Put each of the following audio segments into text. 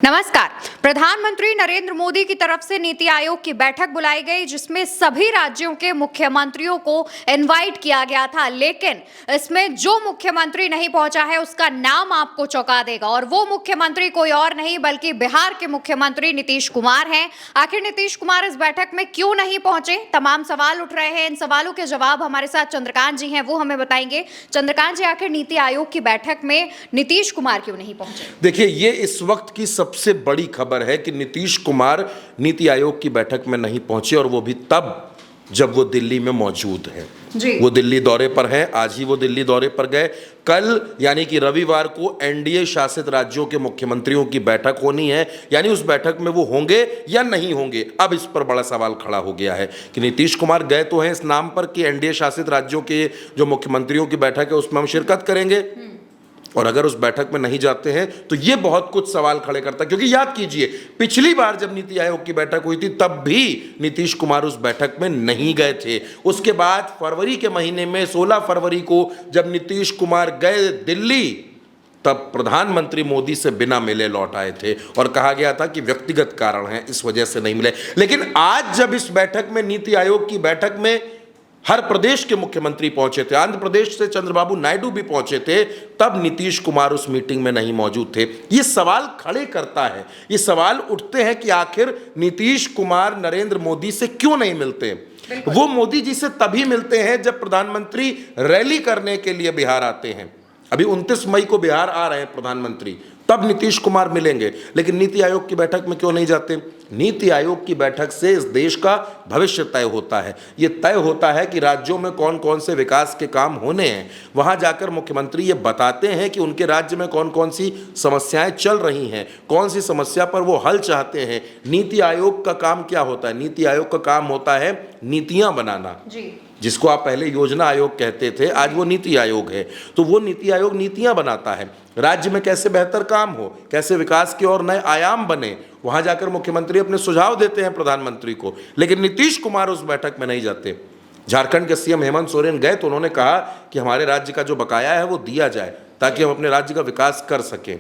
नमस्कार। प्रधानमंत्री नरेंद्र मोदी की तरफ से नीति आयोग की बैठक बुलाई गई जिसमें सभी राज्यों के मुख्यमंत्रियों को इनवाइट किया गया था, लेकिन इसमें जो मुख्यमंत्री नहीं पहुंचा है उसका नाम आपको चौंका देगा और वो मुख्यमंत्री कोई और नहीं बल्कि बिहार के मुख्यमंत्री नीतीश कुमार हैं। आखिर नीतीश कुमार इस बैठक में क्यों नहीं पहुंचे, तमाम सवाल उठ रहे हैं। इन सवालों के जवाब हमारे साथ चंद्रकांत जी हैं, वो हमें बताएंगे। चंद्रकांत जी, आखिर नीति आयोग की बैठक में नीतीश कुमार क्यों नहीं पहुंचे? देखिए, ये इस वक्त की सबसे बड़ी खबर है कि नीतीश कुमार नीति आयोग की बैठक में नहीं पहुंचे और वो भी तब जब वो दिल्ली में मौजूद हैं। वो दिल्ली दौरे पर हैं, आज ही वो दिल्ली दौरे पर गए। कल यानी कि रविवार को एनडीए शासित राज्यों के मुख्यमंत्रियों की बैठक होनी है, यानी उस बैठक में वो होंगे या नहीं होंगे। अब इस पर बड़ा सवाल खड़ा हो गया है कि नीतीश कुमार गए तो हैं इस नाम पर कि एनडीए शासित राज्यों के जो मुख्यमंत्रियों की बैठक है उसमें हम शिरकत करेंगे, और अगर उस बैठक में नहीं जाते हैं तो ये बहुत कुछ सवाल खड़े करता है। क्योंकि याद कीजिए, पिछली बार जब नीति आयोग की बैठक हुई थी तब भी नीतीश कुमार उस बैठक में नहीं गए थे। उसके बाद फरवरी के महीने में 16 फरवरी को जब नीतीश कुमार गए दिल्ली, तब प्रधानमंत्री मोदी से बिना मिले लौट आए थे और कहा गया था कि व्यक्तिगत कारण है, इस वजह से नहीं मिले। लेकिन आज जब इस बैठक में, नीति आयोग की बैठक में हर प्रदेश के मुख्यमंत्री पहुंचे थे, आंध्र प्रदेश से चंद्रबाबू नायडू भी पहुंचे थे, तब नीतीश कुमार उस मीटिंग में नहीं मौजूद थे। ये सवाल खड़े करता है, ये सवाल उठते हैं कि आखिर नीतीश कुमार नरेंद्र मोदी से क्यों नहीं मिलते। वो मोदी जी से तभी मिलते हैं जब प्रधानमंत्री रैली करने के लिए बिहार आते हैं। अभी 29 मई को बिहार आ रहे हैं प्रधानमंत्री, तब नीतीश कुमार मिलेंगे। लेकिन नीति आयोग की बैठक में क्यों नहीं जाते? नीति आयोग की बैठक से इस देश का भविष्य तय होता है। ये तय होता है कि राज्यों में कौन कौन से विकास के काम होने हैं। वहां जाकर मुख्यमंत्री ये बताते हैं कि उनके राज्य में कौन कौन सी समस्याएं चल रही हैं, कौन सी समस्या पर वो हल चाहते हैं। नीति आयोग का काम क्या होता है? नीति आयोग का काम होता है नीतियां बनाना, जिसको आप पहले योजना आयोग कहते थे, आज वो नीति आयोग है। तो वो नीति आयोग नीतियां बनाता है, राज्य में कैसे बेहतर काम हो, कैसे विकास के और नए आयाम बने, वहां जाकर मुख्यमंत्री अपने सुझाव देते हैं प्रधानमंत्री को। लेकिन नीतीश कुमार उस बैठक में नहीं जाते। झारखंड के सीएम हेमंत सोरेन गए तो उन्होंने कहा कि हमारे राज्य का जो बकाया है वो दिया जाए ताकि हम अपने राज्य का विकास कर सकें।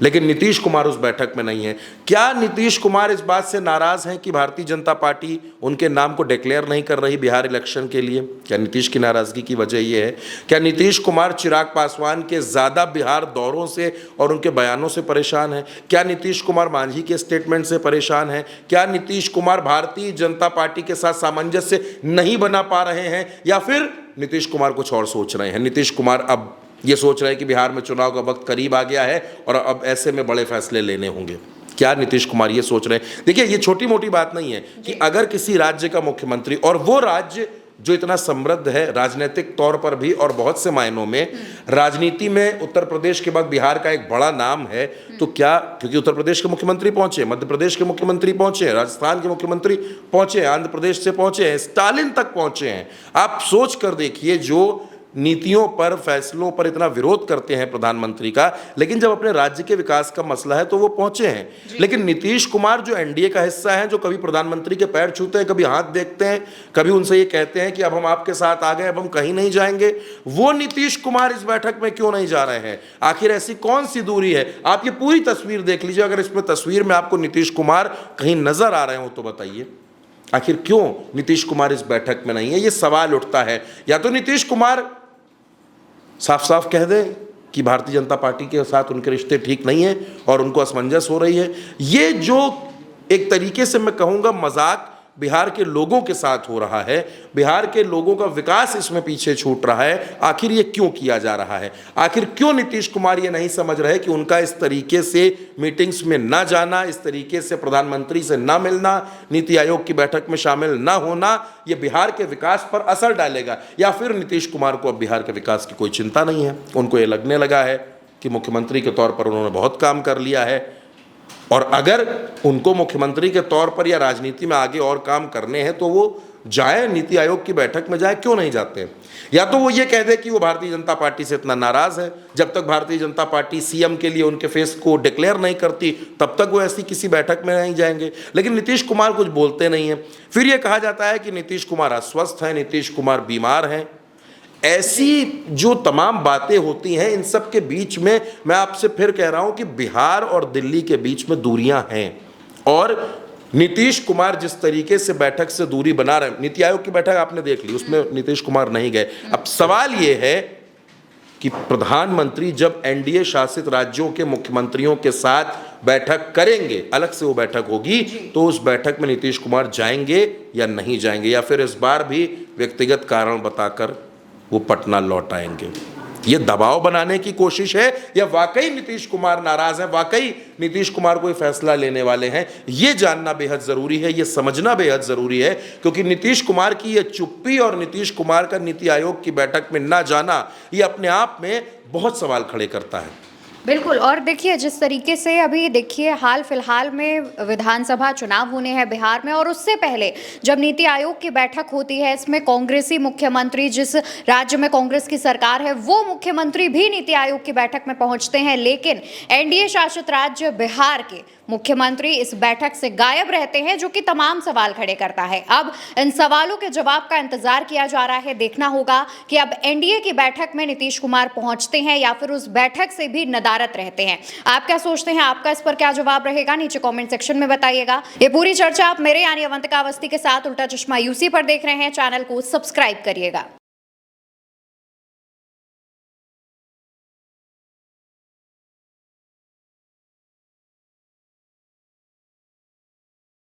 लेकिन नीतीश कुमार उस बैठक में नहीं है। क्या नीतीश कुमार इस बात से नाराज हैं कि भारतीय जनता पार्टी उनके नाम को डिक्लेयर नहीं कर रही बिहार इलेक्शन के लिए? क्या नीतीश की नाराजगी की वजह यह है? क्या नीतीश कुमार चिराग पासवान के ज्यादा बिहार दौरों से और उनके बयानों से परेशान है? क्या नीतीश कुमार मांझी के स्टेटमेंट से परेशान है? क्या नीतीश कुमार भारतीय जनता पार्टी के साथ सामंजस्य नहीं बना पा रहे हैं, या फिर नीतीश कुमार कुछ और सोच रहे हैं? नीतीश कुमार अब ये सोच रहे हैं कि बिहार में चुनाव का वक्त करीब आ गया है और अब ऐसे में बड़े फैसले लेने होंगे। क्या नीतीश कुमार ये सोच रहे हैं? देखिए, ये छोटी मोटी बात नहीं है कि अगर किसी राज्य का मुख्यमंत्री, और वो राज्य जो इतना समृद्ध है राजनीतिक तौर पर भी और बहुत से मायनों में, राजनीति में उत्तर प्रदेश के बाद बिहार का एक बड़ा नाम है, तो क्या, क्योंकि उत्तर प्रदेश के मुख्यमंत्री पहुंचे, मध्य प्रदेश के मुख्यमंत्री पहुंचे, राजस्थान के मुख्यमंत्री पहुंचे, आंध्र प्रदेश से पहुंचे हैं, स्टालिन तक पहुंचे हैं। आप सोच कर देखिए, जो नीतियों पर, फैसलों पर इतना विरोध करते हैं प्रधानमंत्री का, लेकिन जब अपने राज्य के विकास का मसला है तो वो पहुंचे हैं। लेकिन नीतीश कुमार जो एनडीए का हिस्सा है, जो कभी प्रधानमंत्री के पैर छूते हैं, कभी हाथ देखते हैं, कभी उनसे ये कहते हैं कि अब हम आपके साथ आ गए, अब हम कहीं नहीं जाएंगे, वो नीतीश कुमार इस बैठक में क्यों नहीं जा रहे हैं? आखिर ऐसी कौन सी दूरी है? आप ये पूरी तस्वीर देख लीजिए। अगर इसमें तस्वीर में आपको नीतीश कुमार कहीं नजर आ रहे हो तो बताइए, आखिर क्यों नीतीश कुमार इस बैठक में नहीं है? ये सवाल उठता है। या तो नीतीश कुमार साफ साफ कह दे कि भारतीय जनता पार्टी के साथ उनके रिश्ते ठीक नहीं है और उनको असमंजस हो रही है। ये जो एक तरीके से मैं कहूँगा मजाक बिहार के लोगों के साथ हो रहा है, बिहार के लोगों का विकास इसमें पीछे छूट रहा है, आखिर ये क्यों किया जा रहा है? आखिर क्यों नीतीश कुमार ये नहीं समझ रहे कि उनका इस तरीके से मीटिंग्स में ना जाना, इस तरीके से प्रधानमंत्री से ना मिलना, नीति आयोग की बैठक में शामिल ना होना, ये बिहार के विकास पर असर डालेगा? या फिर नीतीश कुमार को अब बिहार के विकास की कोई चिंता नहीं है? उनको ये लगने लगा है कि मुख्यमंत्री के तौर पर उन्होंने बहुत काम कर लिया है, और अगर उनको मुख्यमंत्री के तौर पर या राजनीति में आगे और काम करने हैं तो वो जाए, नीति आयोग की बैठक में जाए, क्यों नहीं जाते? या तो वो ये कह दे कि वो भारतीय जनता पार्टी से इतना नाराज है, जब तक भारतीय जनता पार्टी सीएम के लिए उनके फेस को डिक्लेयर नहीं करती तब तक वो ऐसी किसी बैठक में नहीं जाएंगे। लेकिन नीतीश कुमार कुछ बोलते नहीं हैं। फिर ये कहा जाता है कि नीतीश कुमार अस्वस्थ हैं, नीतीश कुमार बीमार हैं। ऐसी जो तमाम बातें होती हैं, इन सब के बीच में मैं आपसे फिर कह रहा हूं कि बिहार और दिल्ली के बीच में दूरियां हैं। और नीतीश कुमार जिस तरीके से बैठक से दूरी बना रहे हैं, नीति आयोग की बैठक आपने देख ली, उसमें नीतीश कुमार नहीं गए। अब सवाल यह है कि प्रधानमंत्री जब एनडीए शासित राज्यों के मुख्यमंत्रियों के साथ बैठक करेंगे, अलग से वो बैठक होगी, तो उस बैठक में नीतीश कुमार जाएंगे या नहीं जाएंगे, या फिर इस बार भी व्यक्तिगत कारण बताकर वो पटना लौट आएंगे। ये दबाव बनाने की कोशिश है या वाकई नीतीश कुमार नाराज हैं, वाकई नीतीश कुमार कोई फैसला लेने वाले हैं? ये जानना बेहद जरूरी है, ये समझना बेहद जरूरी है, क्योंकि नीतीश कुमार की ये चुप्पी और नीतीश कुमार का नीति आयोग की बैठक में ना जाना, ये अपने आप में बहुत सवाल खड़े करता है। बिल्कुल। और देखिए जिस तरीके से अभी देखिए हाल फिलहाल में विधानसभा चुनाव होने हैं बिहार में, और उससे पहले जब नीति आयोग की बैठक होती है, इसमें कांग्रेसी मुख्यमंत्री, जिस राज्य में कांग्रेस की सरकार है, वो मुख्यमंत्री भी नीति आयोग की बैठक में पहुंचते हैं, लेकिन एनडीए शासित राज्य बिहार के मुख्यमंत्री इस बैठक से गायब रहते हैं, जो कि तमाम सवाल खड़े करता है। अब इन सवालों के जवाब का इंतजार किया जा रहा है। देखना होगा कि अब एनडीए की बैठक में नीतीश कुमार पहुंचते हैं या फिर उस बैठक से भी नदारत रहते हैं। आप क्या सोचते हैं? आपका इस पर क्या जवाब रहेगा? नीचे कमेंट सेक्शन में बताइएगा। ये पूरी चर्चा आप मेरे यानी अवंतिका अवस्थी के साथ उल्टा चश्मा यूसी पर देख रहे हैं। चैनल को सब्सक्राइब करिएगा।